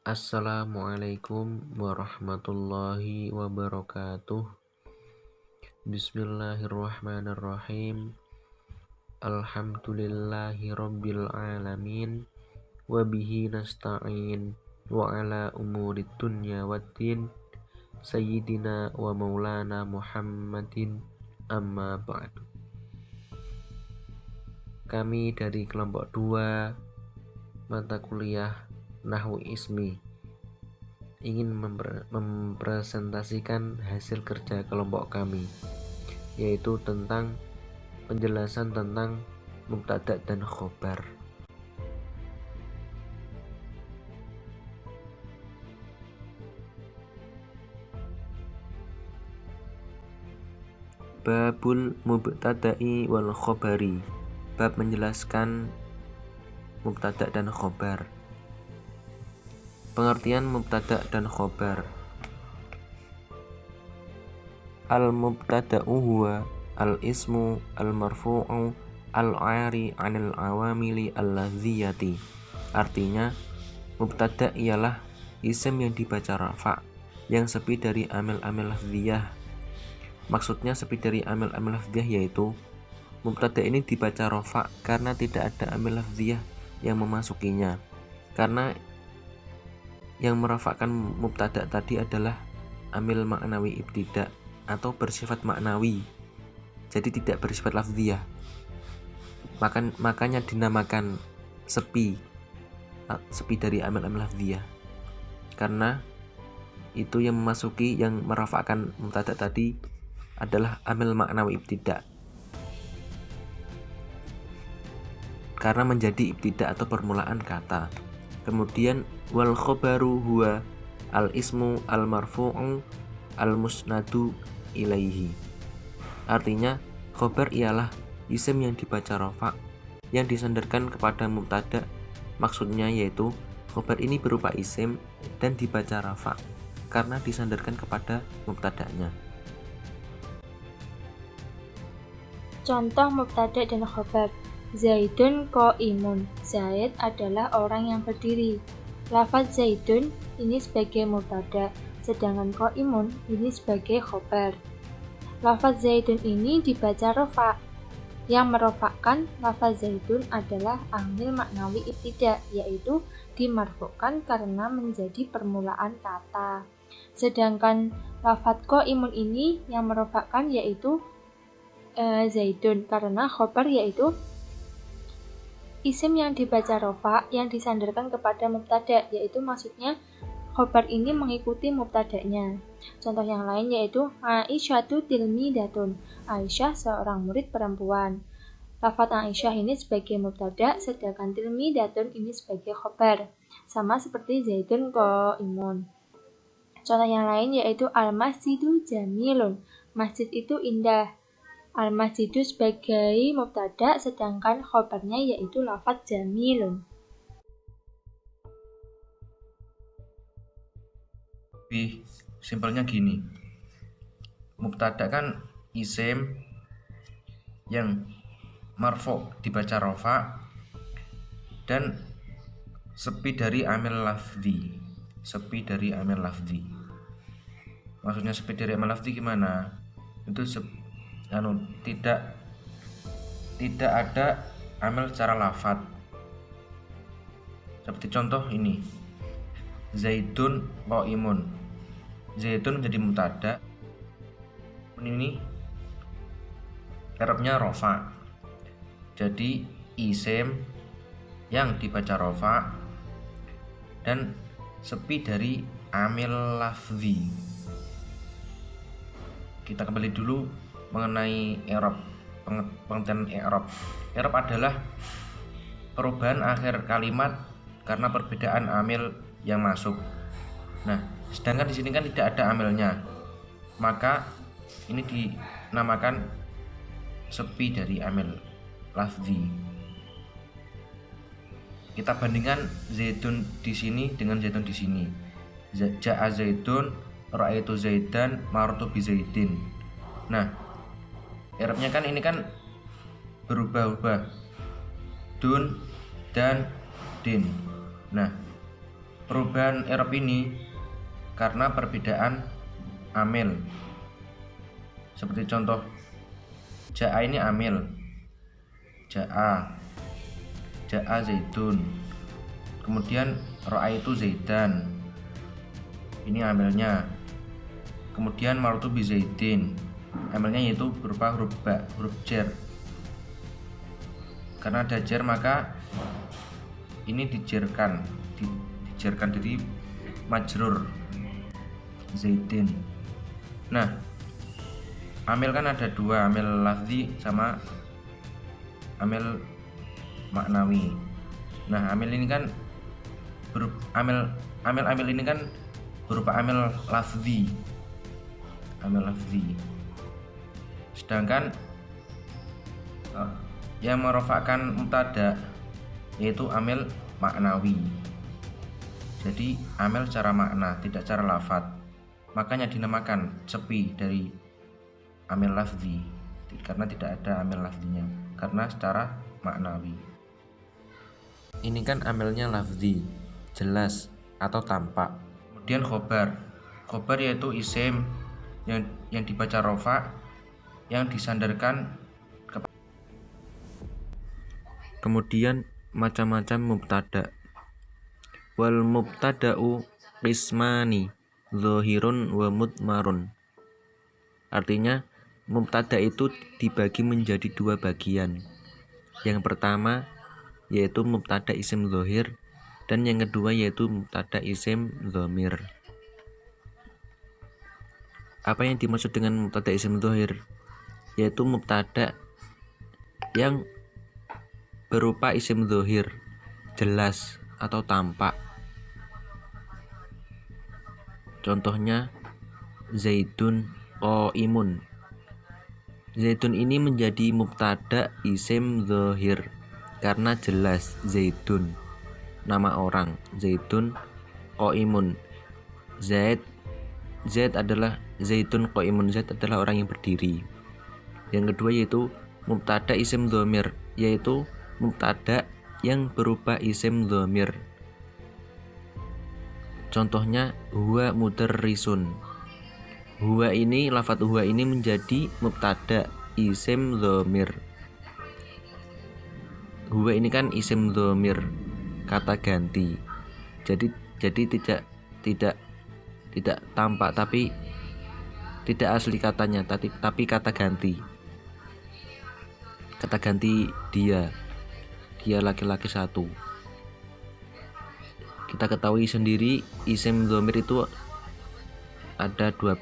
Assalamualaikum warahmatullahi wabarakatuh. Bismillahirrahmanirrahim. Alhamdulillahi rabbil alamin. Wabihi nasta'in. Wa ala umurid dunya waddin. Sayyidina wa maulana Muhammadin. Amma ba'du. Kami dari kelompok 2 mata kuliah Nahwu Ismi ingin mempresentasikan hasil kerja kelompok kami, yaitu tentang penjelasan tentang mubtada dan khobar. Babul mubtada'i wal khobari, bab menjelaskan mubtada dan khobar. Pengertian mubtada dan khobar. Al-mubtada'u huwa al-ismu al-marfu'u al-'ari 'anil awamili al-lafziyati. Artinya, mubtada ialah isim yang dibaca rafa, yang sepi dari amil-amil lafziyah. Maksudnya sepi dari amil-amil lafziyah yaitu mubtada ini dibaca rafa karena tidak ada amil lafziyah yang memasukinya. Karena yang merafakkan mubtada tadi adalah amil maknawi ibtida atau bersifat maknawi, jadi tidak bersifat lafziyah. Makanya dinamakan sepi dari amil-amil lafziyah, karena itu yang memasuki, yang merafakkan mubtada tadi adalah amil maknawi ibtida, karena menjadi ibtida atau permulaan kata. Kemudian wal khobaru huwa al ismu al marfu'u al musnadu ilaihi. Artinya khobar ialah isim yang dibaca rafa yang disandarkan kepada mubtada. Maksudnya yaitu khobar ini berupa isim dan dibaca rafa karena disandarkan kepada mubtadanya. Contoh mubtada dan khobar. Zaidun qa'imun. Zaid adalah orang yang berdiri. Lafaz Zaidun ini sebagai mubtada, sedangkan qa'imun ini sebagai khobar. Lafaz Zaidun ini dibaca rafa. Yang merofakkan lafaz Zaidun adalah amil maknawi ibtida, yaitu dimarfu'kan karena menjadi permulaan kata. Sedangkan lafaz qa'imun ini yang merofakkan yaitu Zaidun karena khobar yaitu isim yang dibaca rafa yang disandarkan kepada mubtada, yaitu maksudnya khobar ini mengikuti mubtadanya. Contoh yang lain yaitu Aisyatu tilmidatun. Aisyah seorang murid perempuan. Lafaz Aisyah ini sebagai mubtada, sedangkan tilmidatun ini sebagai khobar. Sama seperti Zaidun qa'imun. Contoh yang lain yaitu al-masjidu jamilun. Masjid itu indah. Al-masjidu sebagai mubtada, sedangkan khobarnya yaitu lafaz jamilun. Lebih simpelnya gini, mubtada kan isim yang marfu dibaca rafa dan sepi dari amil lafzi. Maksudnya sepi dari amil lafzi gimana? Itu tidak ada amil secara lafad. Seperti contoh ini, Zaidun qa'imun. Zaidun menjadi mubtada, ini i'rabnya rafa. Jadi isim yang dibaca rafa dan sepi dari amil lafzi. Kita kembali dulu mengenai i'rab, pengertian i'rab. I'rab adalah perubahan akhir kalimat karena perbedaan amil yang masuk. Nah, sedangkan di sini kan tidak ada amilnya, maka ini dinamakan sepi dari amil lafzi. Kita bandingkan Zaidun di sini dengan Zaidun di sini. Ja'a Zaidun, ra'aitu Zaidan, marartu bi Zaidin. Nah, i'rabnya kan ini kan berubah-ubah, dun dan din. Nah, perubahan i'rab ini karena perbedaan amil. Seperti contoh, ja'a ini amil, ja'a zaidun. Kemudian ra'aitu zaidan, ini amilnya. Kemudian marartu bi zaidin, amilnya yaitu berupa huruf ba, huruf jar. Karena ada jar maka ini dijarkan jadi majrur zaidin. Nah, amil kan ada dua, amil lafzi sama amil maknawi. Nah, amil ini kan amil ini kan berupa amil lafzi. Sedangkan yang merofakkan mubtada yaitu amil maknawi. Jadi amil secara makna, tidak secara lafaz. Makanya dinamakan sepi dari amil lafzi, karena tidak ada amil lafzinya, karena secara maknawi. Ini kan amilnya lafzi, jelas atau tampak. Kemudian khobar yaitu isim yang dibaca rofa, yang disandarkan. Kemudian macam-macam mubtada. Wal mubtada'u qismani dzahirun wa mudmarun. Artinya mubtada itu dibagi menjadi dua bagian. Yang pertama yaitu mubtada isim dzahir, dan yang kedua yaitu mubtada isim dhamir. Apa yang dimaksud dengan mubtada isim dzahir? Yaitu mubtada yang berupa isim dzahir, jelas atau tampak. Contohnya zaidun qaimun. Zaidun ini menjadi mubtada isim dzahir karena jelas zaidun, nama orang, zaidun qaimun. Zaid adalah zaidun qaimun, Zaid adalah orang yang berdiri. Yang kedua yaitu mubtada isim dhamir, yaitu mubtada yang berupa isim dhamir. Contohnya huwa mudarrisun. Huwa ini, lafadz huwa ini menjadi mubtada isim dhamir. Huwa ini kan isim dhamir, kata ganti. Jadi tidak tampak, tapi tidak asli katanya, tapi kata ganti. Kata ganti dia laki-laki satu. Kita ketahui sendiri isim dhamir itu ada 12.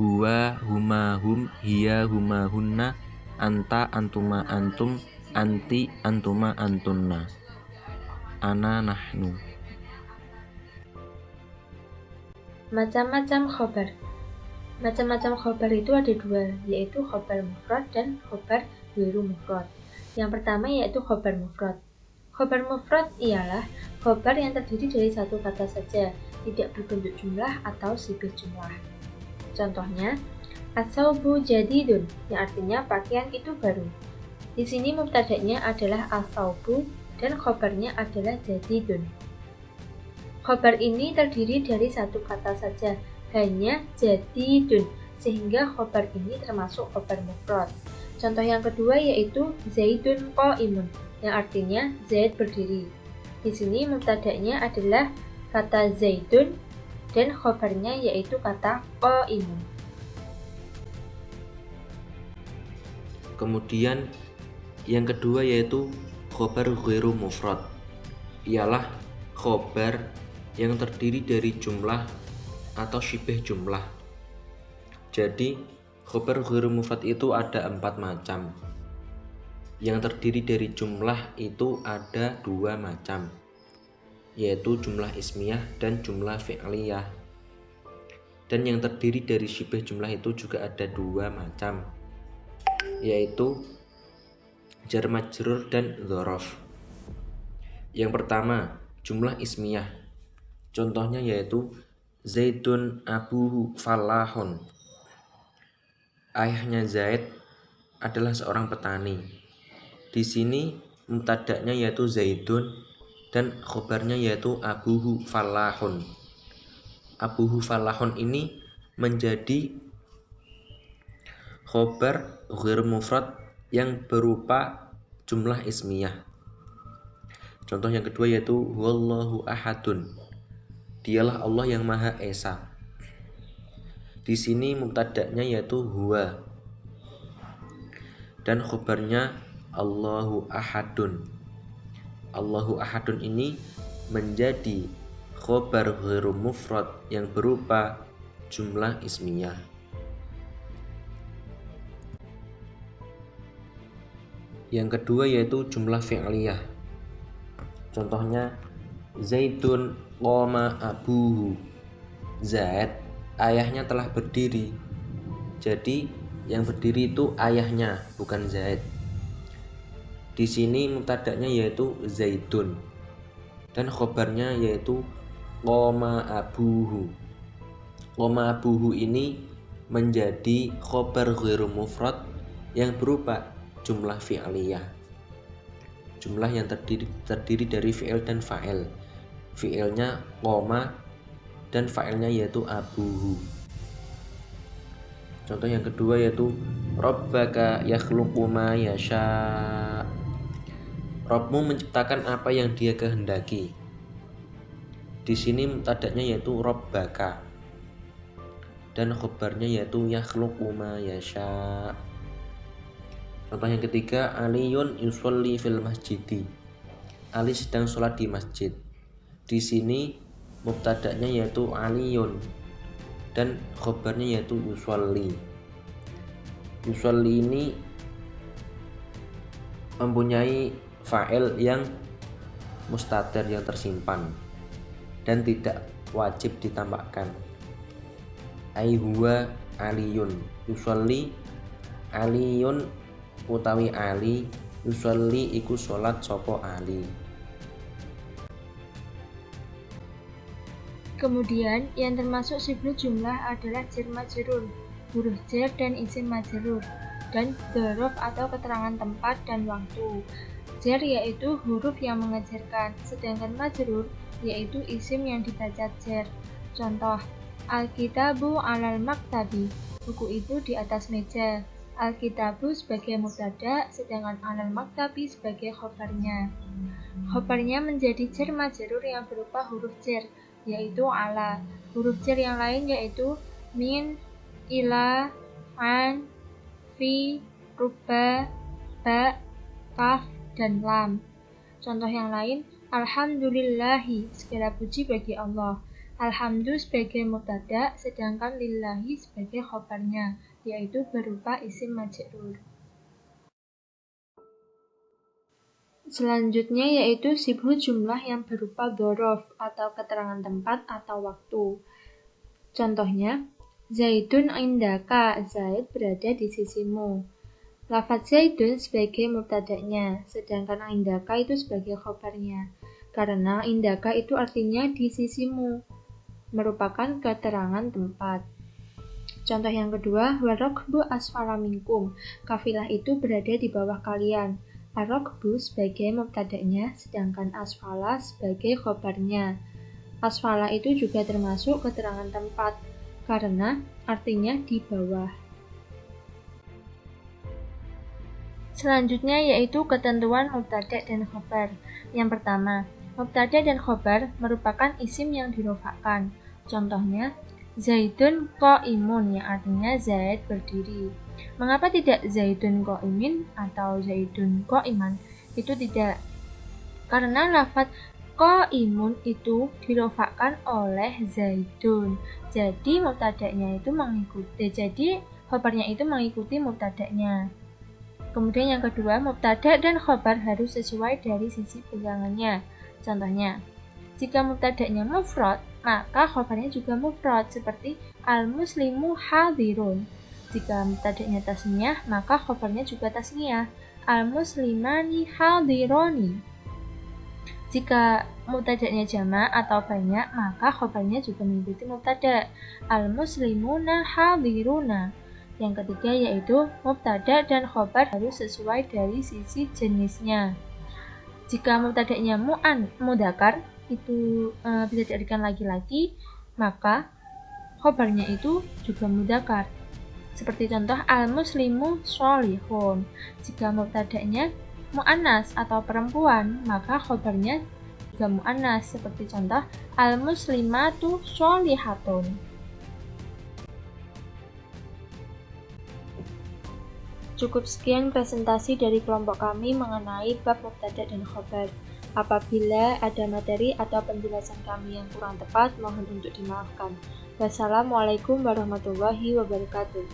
Huwa, huma, hum, hiya, huma, hunna, anta, antuma, antum, anti, antuma, antunna, ana, nahnu. Macam-macam khobar. Macam-macam khobar itu ada dua, yaitu khobar mufrad dan khobar ghairu mufrad. Yang pertama yaitu khobar mufrad. Khobar mufrad ialah khobar yang terdiri dari satu kata saja, tidak berbentuk jumlah atau sibih jumlah. Contohnya, as-saubu jadidun, yang artinya pakaian itu baru. Di sini mubtada'nya adalah as-saubu dan khobarnya adalah jadidun. Khobar ini terdiri dari satu kata saja, hanya jadidun, sehingga khobar ini termasuk khobar mufrad. Contoh yang kedua yaitu zaidun qaimun, yang artinya Zaid berdiri. Di sini mubtada'nya adalah kata zaidun dan khobarnya yaitu kata qaimun. Kemudian yang kedua yaitu khobar ghairu mufrad, ialah khobar yang terdiri dari jumlah atau syibih jumlah. Jadi khobar ghairu mufrad itu ada 4 macam. Yang terdiri dari jumlah itu ada 2 macam, yaitu jumlah ismiyah dan jumlah fi'liyah. Dan yang terdiri dari syibih jumlah itu juga ada 2 macam, yaitu jar majrur dan dzaraf. Yang pertama, jumlah ismiyah. Contohnya yaitu Zaidun abuhu falahun. Ayahnya Zaid adalah seorang petani. Di sini mubtada'nya yaitu Zaidun dan khobarnya yaitu abuhu falahun. Abuhu falahun ini menjadi khobar ghair mufrad yang berupa jumlah ismiyah. Contoh yang kedua yaitu huwallahu ahadun. Dialah Allah yang Maha Esa. Di sini mubtada'nya yaitu huwa dan khobarnya Allahu ahadun. Allahu ahadun ini menjadi khobar ghairu mufrad yang berupa jumlah ismiyah. Yang kedua yaitu jumlah fi'liyah. Contohnya Zaidun qoma abuhu. Zaid, ayahnya telah berdiri. Jadi yang berdiri itu ayahnya, bukan Zaid. Di sini mubtada'nya yaitu Zaidun dan khobarnya yaitu qoma abuhu. Qoma abuhu ini menjadi khobar ghairu mufrad yang berupa jumlah fi'liyah. Jumlah yang terdiri dari fi'il dan fa'il. Fi'ilnya qoma dan fa'ilnya yaitu abuhu. Contoh yang kedua yaitu Rabbaka yakhluqu ma yasha. Rabbmu menciptakan apa yang Dia kehendaki. Di sini mubtada'nya yaitu Rabbaka dan khobarnya yaitu yakhluqu ma yasha. Contoh yang ketiga Aliyun yusolli fil masjidi. Ali sedang sholat di masjid. Di sini mubtada'nya yaitu Aliyun dan khobarnya yaitu yusolli. Yusolli ini mempunyai fa'il yang mustatir, yang tersimpan dan tidak wajib ditambahkan. Ai huwa aliyun. Yusolli aliyun utawi Ali, yusolli iku sholat sopo Ali. Kemudian yang termasuk sifat jumlah adalah jar majrur, huruf jar dan isim majrur, dan dzaraf atau keterangan tempat dan waktu. Jar yaitu huruf yang mengejarkan, sedangkan majrur yaitu isim yang dibaca jar. Contoh, Al-kitabu alal maktabi, buku itu di atas meja. Al-kitabu sebagai mubtada, sedangkan alal maktabi sebagai khobarnya. Khobarnya menjadi jar majrur yang berupa huruf jar, yaitu ala. Huruf jar yang lain yaitu min, ila, an, fi, rubba, ba, kaf, dan lam. Contoh yang lain, alhamdulillahi, segala puji bagi Allah. Alhamdu sebagai mubtada, sedangkan lillahi sebagai khobarnya, yaitu berupa isim majrur. Selanjutnya yaitu sibhu jumlah yang berupa dzaraf atau keterangan tempat atau waktu. Contohnya, Zaidun indaka, Zaid berada di sisimu. Lafaz Zaidun sebagai mubtada'nya, sedangkan indaka itu sebagai khobarnya. Karena indaka itu artinya di sisimu, merupakan keterangan tempat. Contoh yang kedua, warokbu asfala minkum, kafilah itu berada di bawah kalian. Arokbu sebagai mubtada'nya, sedangkan asfala sebagai khobarnya. Asfala itu juga termasuk keterangan tempat, karena artinya di bawah. Selanjutnya yaitu ketentuan mubtada' dan khobar. Yang pertama, mubtada' dan khobar merupakan isim yang dirofakkan. Contohnya, Zaidun qa'imun, yang artinya Zaid berdiri. Mengapa tidak Zaidun qa'imin atau Zaidun qa'iman? Itu tidak. Karena lafaz qa'imun itu dirofakkan oleh Zaidun. Jadi mubtada'nya itu mengikuti. Jadi khobarnya itu mengikuti mubtada'nya. Kemudian yang kedua, mubtada' dan khobar harus sesuai dari sisi pegangannya. Contohnya, jika mubtada'nya mufrad, maka khobarnya juga mufrad, seperti al-muslimu hadirun. Jika mubtada'nya tasniyah, maka khobarnya juga tasniyah, al-muslimani hadironi. Jika mubtada'nya jama' atau banyak, maka khobarnya juga mengikuti mubtada', al-muslimuna hadiruna. Yang ketiga yaitu mubtada' dan khobar harus sesuai dari sisi jenisnya. Jika mubtada'nya mudzakkar itu bisa diartikan laki-laki, maka khobarnya itu juga mudzakkar. Seperti contoh al-muslimu sholihun. Jika mubtada'nya muannas atau perempuan, maka khobarnya juga muannas. Seperti contoh al-muslimatu sholihatun. Cukup sekian presentasi dari kelompok kami mengenai bab mubtada dan khobar. Apabila ada materi atau penjelasan kami yang kurang tepat, mohon untuk dimaafkan. Wassalamualaikum warahmatullahi wabarakatuh.